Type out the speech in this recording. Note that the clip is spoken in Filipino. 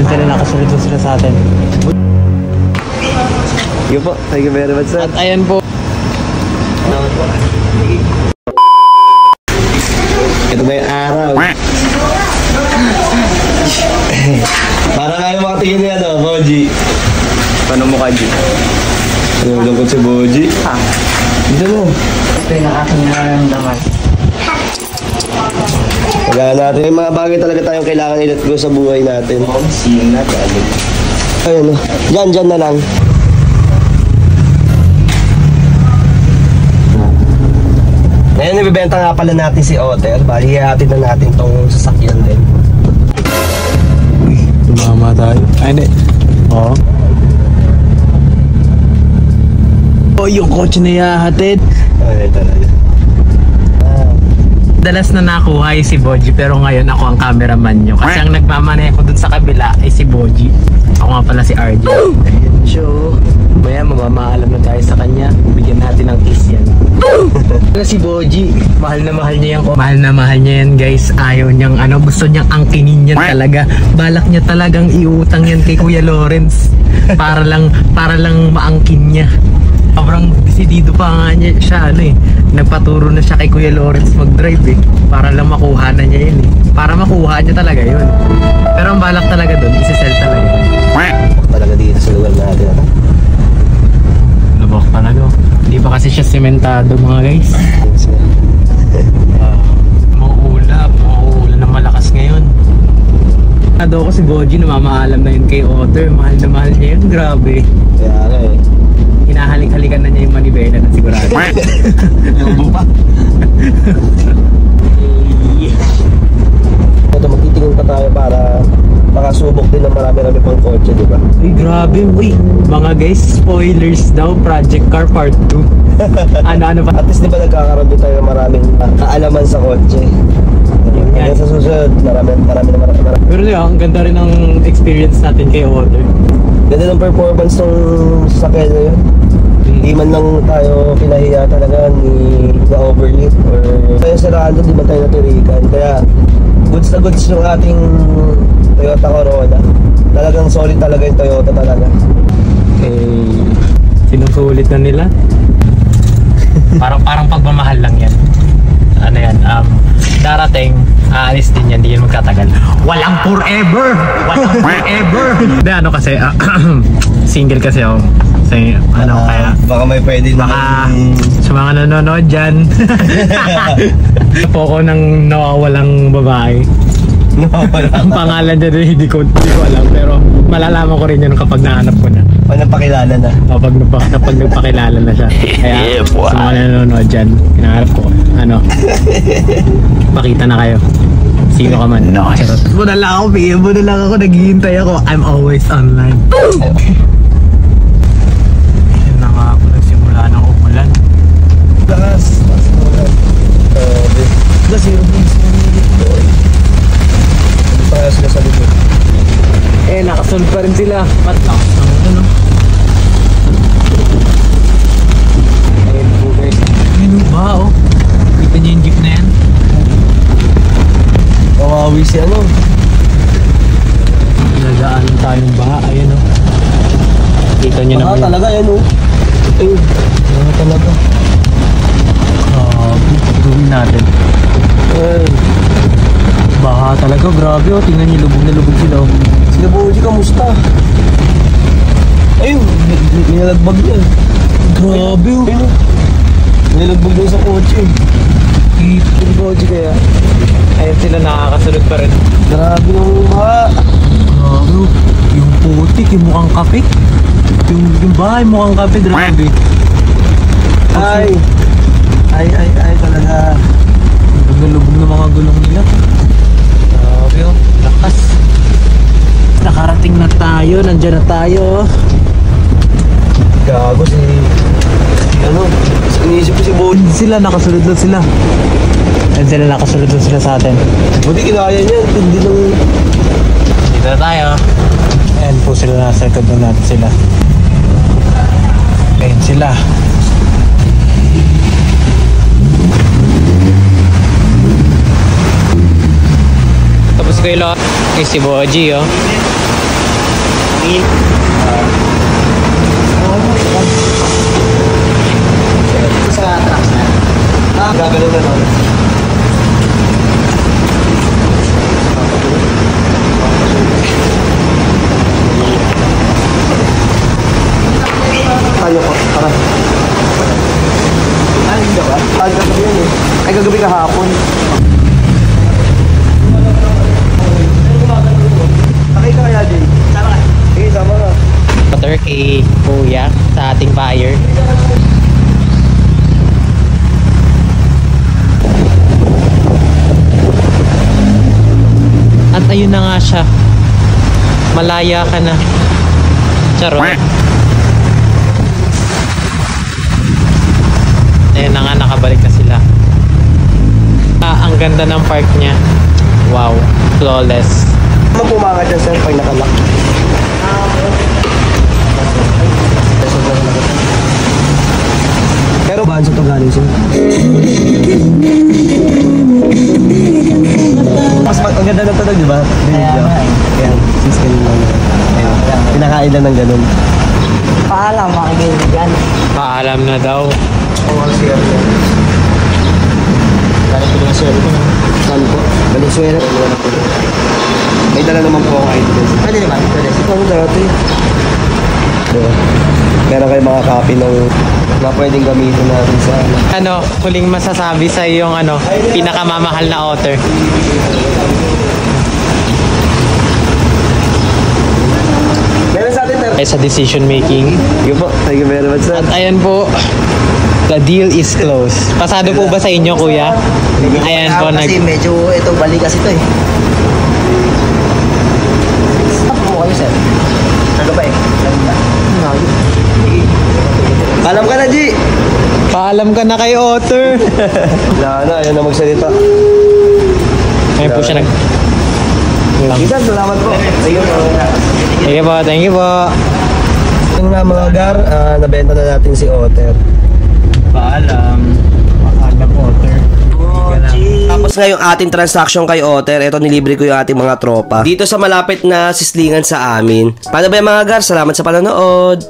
Ayun sila, nakasunod sila sa atin. Sige po, thank you very much, sir. At ayan po. Ito ba yung araw? Para kayo makatingin niya, no, Boji? Paano mo ka, G? Nalulungkot si Boji. Dito mo. Ito yung aking nararamdaman. Kailangan natin. May mga bagay talaga tayong kailangan i-let go sa buhay natin. Sino na, galing. Ayun, no. Diyan na lang. Ngayon, ibibenta nga pala natin si Otter. Bali, hatid na natin tong sasakyan din. Tumama tayo. Ay, hindi. Oo. Oh, yung kotse na yahatid. Ay, talaga. Dalas na nakuha ay si Boji, pero ngayon ako ang cameraman nyo. Kasi ang nagmamaneho dun sa kabila ay si Boji. Ako nga pala si RJ. Ayun siya. Maya mamamaalam na tayo sa kanya. Bigyan natin ng kiss yan. Si Boji, mahal na mahal niya yan. Mahal na mahal niya yan, guys. Ayaw niyang gusto niyang angkinin yan talaga. Balak niya talagang iutang yan kay Kuya Lawrence. Para lang maangkin niya. Sobrang desidido pa nga niya siya, nagpaturo na siya kay Kuya Lawrence mag-drive para lang makuha na niya yun para makuha niya talaga yun, pero ang balak talaga dun, isi-sell talaga Talaga dito sa lugar natin. lubok talaga, hindi pa kasi siya sementado mga guys. Mauulan na malakas ngayon. Nado ko si Boji, namamaalam na yun kay Otter, mahal na mahal niya yun, grabe. Kaya nga Hinahalik-halikan na niya yung manibela na sigurado. Yung pa. Ito, magtitingin pa tayo para makasubok din ng marami-rami pang kotse, di ba? Uy, grabe. Uy, mga guys, spoilers daw. Project Car Part 2. Ano pa? At least di ba nagkakaroon din tayo ng maraming kaalaman sa kotse. Yan. Sa susunod, marami. Pero ang ganda rin ng experience natin kay Otter. Ganda ng performance ng sasakyan na yun. Hindi man lang tayo pinahiya talaga ni na-overheat or tayo sarado, di man tayo natirikan. Kaya goods na goods yung ating Toyota Corolla. Talagang solid talaga yung Toyota talaga. Sinusulit na nila. parang pagmamahal lang yan. Ano yan, darating, aalis din yan, hindi yan magtatagal. Walang forever! Hindi, kasi, single kasi ako. Kasi, kaya... Baka may pwede baka, sa mga nanonood dyan. Po ko ng nawawalang babae. Ang pangalan dyan hindi ko alam, pero malalaman ko rin yun kapag nahanap ko na. Pag napakilala na. Kapag nagpakilala na siya. Kaya sa mga nanonood dyan, hinahanap ko, pakita na kayo. Sino ka man. Nice. Muna lang ako, naghihintay ako. I'm always online. Yan na nga ako, nagsimula ng umulan. Lakas umulan. Zero beans na nilit boy. Hindi pa kaya sila sa likod. Nakasunod pa rin sila. Matlakas naman ayun po guys. Ayun ba kita niyo yung jeep na yan? Kawawi si Nagaan tayong baha. Ayun kita niyo na baha talaga yan ayun. Baha talaga. Gawin natin. Baha talaga, grabe tingnan niyo, lubog na lubog sila Sila Boji, kamusta? Ayun, nilalagbag niya. Grabe Nilalagbag niya sa kotse. Sila Boji kaya. Ayun sila, nakakasunod pa rin. Grabe yung baha. Grabe, yung putik, yung mukhang kape. Yung bahay mukhang kape, grabe. Ay talaga. Lubog na mga gulong nila. Grabe lakas. Nakarating na tayo, nandyan na tayo. Gago iniisip ko si Boji. Sila, nakasunod na sila. Ayun sila, nakasunod na sila sa atin. Buti kinaya niya, hindi nang... Dito na tayo. Ayan po sila, nasa likod na natin sila. Ayan sila. Tapos kayo lang kay si Boji hangin. Sa truck na. Gagano na no? Tayo ko, tara. Ay, hindi ba? Ay, kagabi yan eh. Ay, kagabi kahapon. Sakay ka kaya, Jay? Sama ka. Sige, sama ka. Water kay Kuya sa ating buyer. At ayun na nga siya. Malaya ka na. Charot. Ayun na nga, nakabalik na sila. Ang ganda ng park niya. Wow, flawless. Mapumangat yan sir pag nakalock. Pero baan sa ito galing sir? Ang ganda ng tunog, di ba? Ayan, sis kanina na. Ayan, pinakain lang ng ganun. Paalam, makikinig yan. Paalam na daw. Oo, siya. Galing ko na sir. Saan po? Valenzuela. May dala naman po ang ID ko. Pwede naman, pwede. Ito ang dati. Diba? Meron kayo mga copy ng na pwedeng gamitin natin sa Ano, huling masasabi sa iyong pinakamamahal na otter? meron sa atin sir. Ay, sa decision making. Thank you very much sir. At ayan po, the deal is closed. Pasado po ba sa inyo, kuya? Ayan po, Kasi medyo ito, balikas ito eh. Ano po kayo sir? Ano ba eh? Alam ka na, G! paalam ka na kay otter. Wala na, ayaw na magsalita. Ayan po siya nag... Isa, salamat po. Thank you po. Thank you po, thank you po. Yung nga mga gar, nabenta na natin si Otter. Paalam. Paalam, otter. Tapos nga yung ating transaction kay Otter, ito nilibre ko yung ating mga tropa. Dito sa malapit na sislingan sa amin. Paano ba yung mga gar? Salamat sa panonood.